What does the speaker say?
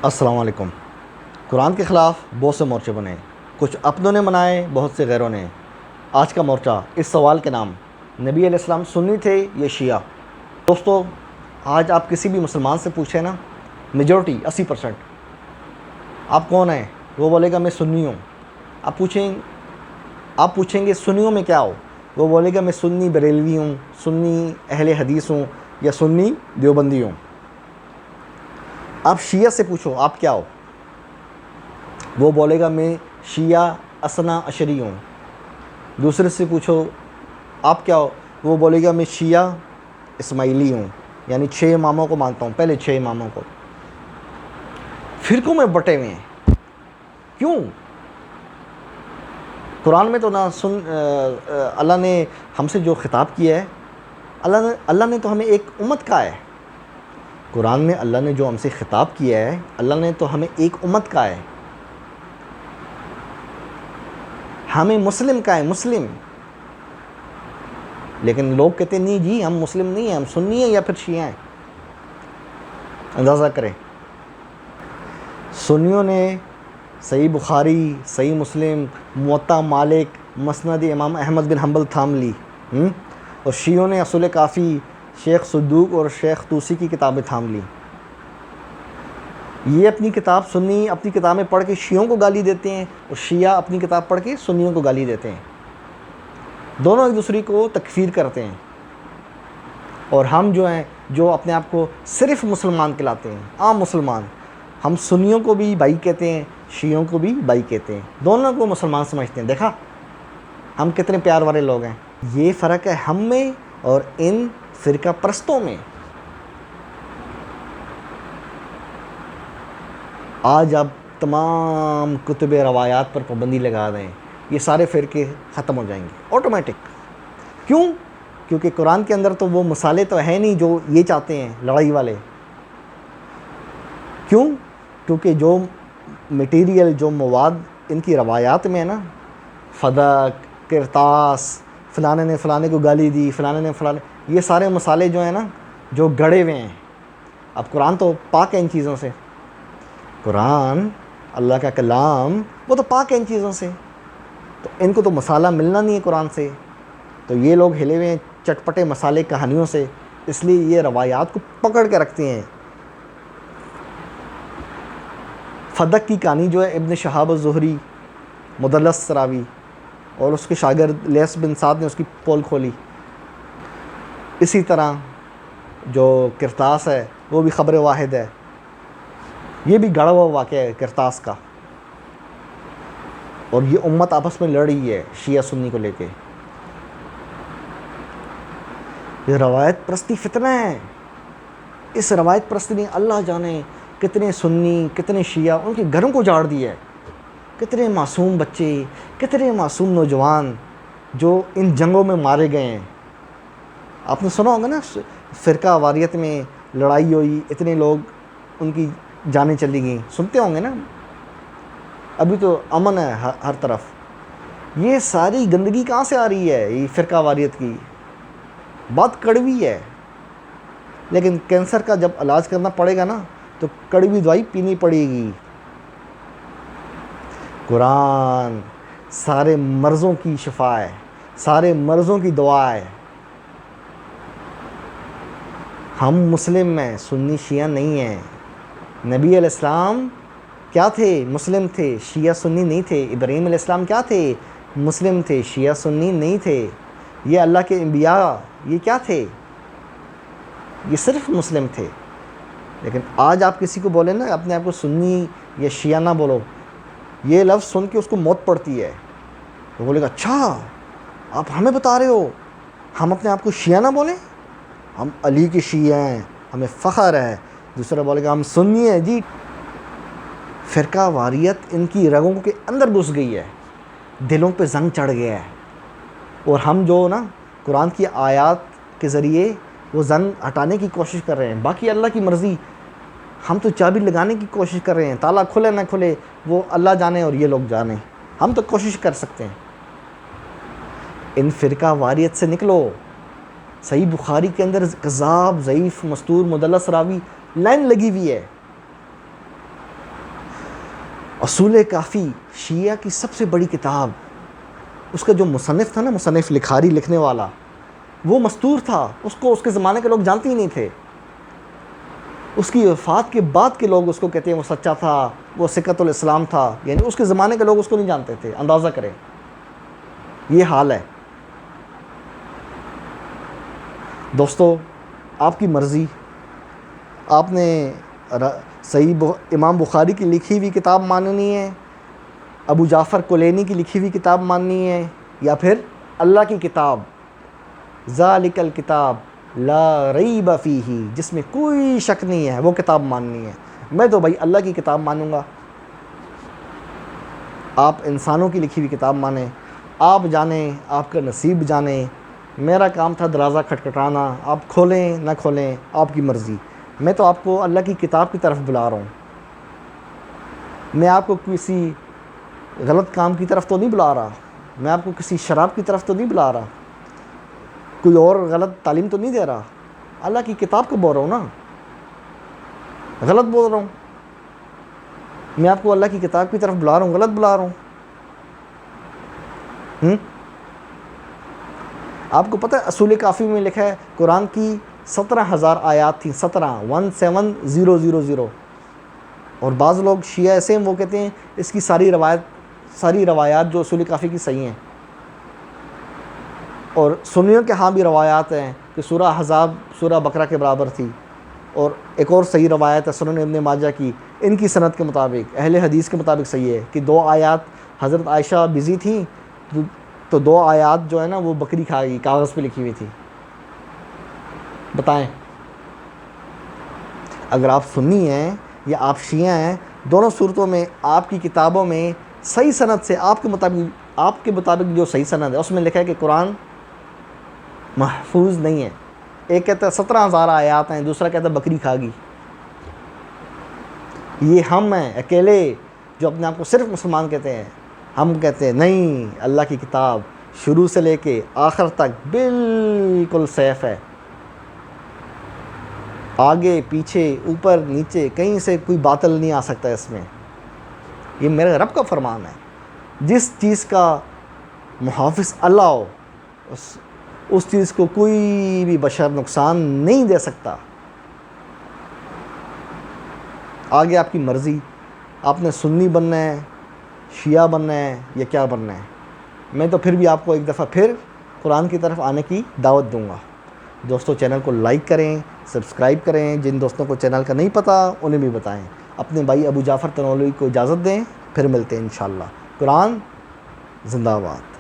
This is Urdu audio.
السلام علیکم۔ قرآن کے خلاف بہت سے مورچے بنے، کچھ اپنوں نے منائے، بہت سے غیروں نے۔ آج کا مورچہ اس سوال کے نام، نبی علیہ السلام سنی تھے یا شیعہ؟ دوستو، آج آپ کسی بھی مسلمان سے پوچھیں نا، میجورٹی 80% آپ کون ہیں، وہ بولے گا میں سنی ہوں۔ آپ پوچھیں گے سنیوں میں کیا ہو، وہ بولے گا میں سنی بریلوی ہوں، سنی اہل حدیث ہوں، یا سنی دیوبندی ہوں۔ آپ شیعہ سے پوچھو آپ کیا ہو، وہ بولے گا میں شیعہ اثنا عشری ہوں۔ دوسرے سے پوچھو آپ کیا ہو، وہ بولے گا میں شیعہ اسماعیلی ہوں، یعنی 6 اماموں کو مانتا ہوں، پہلے 6 اماموں کو۔ فرقوں میں بٹے ہوئے ہیں، کیوں؟ قرآن میں تو نہ اللہ نے ہم سے جو خطاب کیا ہے، اللہ نے تو ہمیں ایک امت کہا ہے۔ قرآن میں اللہ نے جو ہم سے خطاب کیا ہے، اللہ نے تو ہمیں ایک امت کہا ہے، ہمیں مسلم کہا ہے، مسلم۔ لیکن لوگ کہتے ہیں نہیں جی ہم مسلم نہیں ہیں، ہم سنی ہیں یا پھر شیعہ ہیں۔ اندازہ کریں، سنیوں نے صحیح بخاری، صحیح مسلم، موطا مالک، مسند امام احمد بن حنبل تھام لی، اور شیعوں نے اصول کافی، شیخ صدوق اور شیخ طوسی کی کتابیں تھام لی۔ یہ اپنی کتاب سنی اپنی کتابیں پڑھ کے شیعوں کو گالی دیتے ہیں، اور شیعہ اپنی کتاب پڑھ کے سنیوں کو گالی دیتے ہیں، دونوں ایک دوسرے کو تکفیر کرتے ہیں۔ اور ہم جو ہیں، جو اپنے آپ کو صرف مسلمان کہلاتے ہیں، عام مسلمان، ہم سنیوں کو بھی بھائی کہتے ہیں، شیعوں کو بھی بھائی کہتے ہیں، دونوں کو مسلمان سمجھتے ہیں۔ دیکھا ہم کتنے پیار والے لوگ ہیں۔ یہ فرق ہے ہم میں اور ان فرقہ پرستوں میں۔ آج آپ تمام کتب روایات پر پابندی لگا دیں، یہ سارے فرقے ختم ہو جائیں گے آٹومیٹک۔ کیوں؟ کیونکہ قرآن کے اندر تو وہ مسالے تو ہیں نہیں جو یہ چاہتے ہیں لڑائی والے۔ کیوں؟ کیونکہ جو میٹیریل، جو مواد ان کی روایات میں ہے نا، فدق، کرتاس، فلانے نے فلانے کو گالی دی، فلانے نے فلانے، یہ سارے مسالے جو ہیں نا، جو گڑے ہوئے ہیں۔ اب قرآن تو پاک ہے ان چیزوں سے، قرآن اللہ کا کلام وہ تو پاک ہے ان چیزوں سے، تو ان کو تو مسالہ ملنا نہیں ہے قرآن سے۔ تو یہ لوگ ہلے ہوئے ہیں چٹپٹے مسالے کہانیوں سے، اس لیے یہ روایات کو پکڑ کے رکھتے ہیں۔ فدق کی کہانی جو ہے ابن شہاب الزہری، مدلس راوی، اور اس کے شاگرد لیث بن سعد نے اس کی پول کھولی۔ اسی طرح جو کرتاس ہے وہ بھی خبر واحد ہے، یہ بھی گڑا ہوا واقعہ ہے کرتاس کا، اور یہ امت آپس میں لڑ رہی ہے شیعہ سنی کو لے کے۔ یہ روایت پرستی فتنہ ہے۔ اس روایت پرستی نے اللہ جانے کتنے سنی، کتنے شیعہ، ان کے گھروں کو جاڑ دیا ہے۔ کتنے معصوم بچے، کتنے معصوم نوجوان جو ان جنگوں میں مارے گئے ہیں۔ آپ نے سنا ہوگا نا، فرقہ واریت میں لڑائی ہوئی، اتنے لوگ ان کی جانیں چلی گئیں، سنتے ہوں گے نا۔ ابھی تو امن ہے ہر طرف۔ یہ ساری گندگی کہاں سے آ رہی ہے؟ یہ فرقہ واریت کی بات کڑوی ہے، لیکن کینسر کا جب علاج کرنا پڑے گا نا تو کڑوی دوائی پینی پڑے گی۔ قرآن سارے مرضوں کی شفا ہے، سارے مرضوں کی دعا ہے۔ ہم مسلم ہیں، سنی شیعہ نہیں ہیں۔ نبی علیہ السلام کیا تھے؟ مسلم تھے، شیعہ سنی نہیں تھے۔ ابراہیم علیہ السلام کیا تھے؟ مسلم تھے، شیعہ سنی نہیں تھے۔ یہ اللہ کے انبیاء یہ کیا تھے؟ یہ صرف مسلم تھے۔ لیکن آج آپ کسی کو بولیں نا اپنے آپ کو سنی یا شیعہ نہ بولو، یہ لفظ سن کے اس کو موت پڑتی ہے۔ وہ بولے گا اچھا آپ ہمیں بتا رہے ہو ہم اپنے آپ کو شیعہ نہ بولیں، ہم علی کے شیعہ ہیں، ہمیں فخر ہے۔ دوسرا بولے گا ہم سنی ہیں جی۔ فرقہ واریت ان کی رگوں کے اندر گھس گئی ہے، دلوں پہ زنگ چڑھ گیا ہے، اور ہم جو نا قرآن کی آیات کے ذریعے وہ زنگ ہٹانے کی کوشش کر رہے ہیں۔ باقی اللہ کی مرضی، ہم تو چابی لگانے کی کوشش کر رہے ہیں، تالا کھلے نہ کھلے وہ اللہ جانے اور یہ لوگ جانیں، ہم تو کوشش کر سکتے ہیں۔ ان فرقہ واریت سے نکلو۔ صحیح بخاری کے اندر کذاب، ضعیف، مستور، مدلس راوی لائن لگی ہوئی ہے۔ اصول کافی شیعہ کی سب سے بڑی کتاب، اس کا جو مصنف تھا نا، مصنف لکھاری لکھنے والا، وہ مستور تھا، اس کو اس کے زمانے کے لوگ جانتے ہی نہیں تھے. اس کی وفات کے بعد کے لوگ اس کو کہتے ہیں وہ سچا تھا، وہ سکۃ الاسلام تھا، یعنی اس کے زمانے کے لوگ اس کو نہیں جانتے تھے. اندازہ کریں، یہ حال ہے. دوستو، آپ کی مرضی، آپ نے امام بخاری کی لکھی ہوئی کتاب ماننی ہے، ابو جعفر کلینی کی لکھی ہوئی کتاب ماننی ہے، یا پھر اللہ کی کتاب ذالک الکتاب لا ریب فیہ، جس میں کوئی شک نہیں ہے، وہ کتاب ماننی ہے. میں تو بھائی اللہ کی کتاب مانوں گا. آپ انسانوں کی لکھی ہوئی کتاب مانیں، آپ جانیں، آپ کا نصیب جانیں. میرا کام تھا دروازہ کھٹکھٹانا، آپ کھولیں نہ کھولیں آپ کی مرضی. میں تو آپ کو اللہ کی کتاب کی طرف بلا رہا ہوں. میں آپ کو کسی غلط کام کی طرف تو نہیں بلا رہا، میں آپ کو کسی شراب کی طرف تو نہیں بلا رہا، کوئی اور غلط تعلیم تو نہیں دے رہا. اللہ کی کتاب کو بول رہا ہوں نا، غلط بول رہا ہوں؟ میں آپ کو اللہ کی کتاب کی طرف بلا رہا ہوں، غلط بلا رہا ہوں؟ آپ کو پتہ ہے اصول کافی میں لکھا ہے قرآن کی 17,000 آیات تھیں، 17,000. اور بعض لوگ شیعہ ایسے ہیں وہ کہتے ہیں اس کی ساری روایات جو اصول کافی کی صحیح ہیں. اور سنیوں کے ہاں بھی روایات ہیں کہ سورہ احزاب سورہ بقرہ کے برابر تھی. اور ایک اور صحیح روایت ہے سنن ابن ماجہ کی، ان کی سند کے مطابق، اہل حدیث کے مطابق صحیح ہے کہ 2 آیات حضرت عائشہ بزی تھیں تو 2 آیات جو ہے نا وہ بکری کھا گئی، کاغذ پہ لکھی ہوئی تھی. بتائیں، اگر آپ سنی ہیں یا آپ شیعہ ہیں، دونوں صورتوں میں آپ کی کتابوں میں صحیح سند سے آپ کے مطابق جو صحیح سند ہے اس میں لکھا ہے کہ قرآن محفوظ نہیں ہے. ایک کہتا ہے 17,000 آیات ہیں، دوسرا کہتا ہے بکری کھا گئی. یہ ہم ہیں اکیلے جو اپنے آپ کو صرف مسلمان کہتے ہیں. ہم کہتے ہیں نہیں، اللہ کی کتاب شروع سے لے کے آخر تک بالکل سیف ہے، آگے پیچھے اوپر نیچے کہیں سے کوئی باطل نہیں آ سکتا اس میں. یہ میرے رب کا فرمان ہے. جس چیز کا محافظ اللہ ہو اس چیز کو کوئی بھی بشر نقصان نہیں دے سکتا. آگے آپ کی مرضی، آپ نے سنی بننا ہے، شیعہ بننا ہے یا کیا بننا ہے. میں تو پھر بھی آپ کو ایک دفعہ پھر قرآن کی طرف آنے کی دعوت دوں گا. دوستو، چینل کو لائک کریں، سبسکرائب کریں. جن دوستوں کو چینل کا نہیں پتہ انہیں بھی بتائیں. اپنے بھائی ابو جعفر تنولوی کو اجازت دیں، پھر ملتے ہیں انشاءاللہ. قرآن زندہ باد.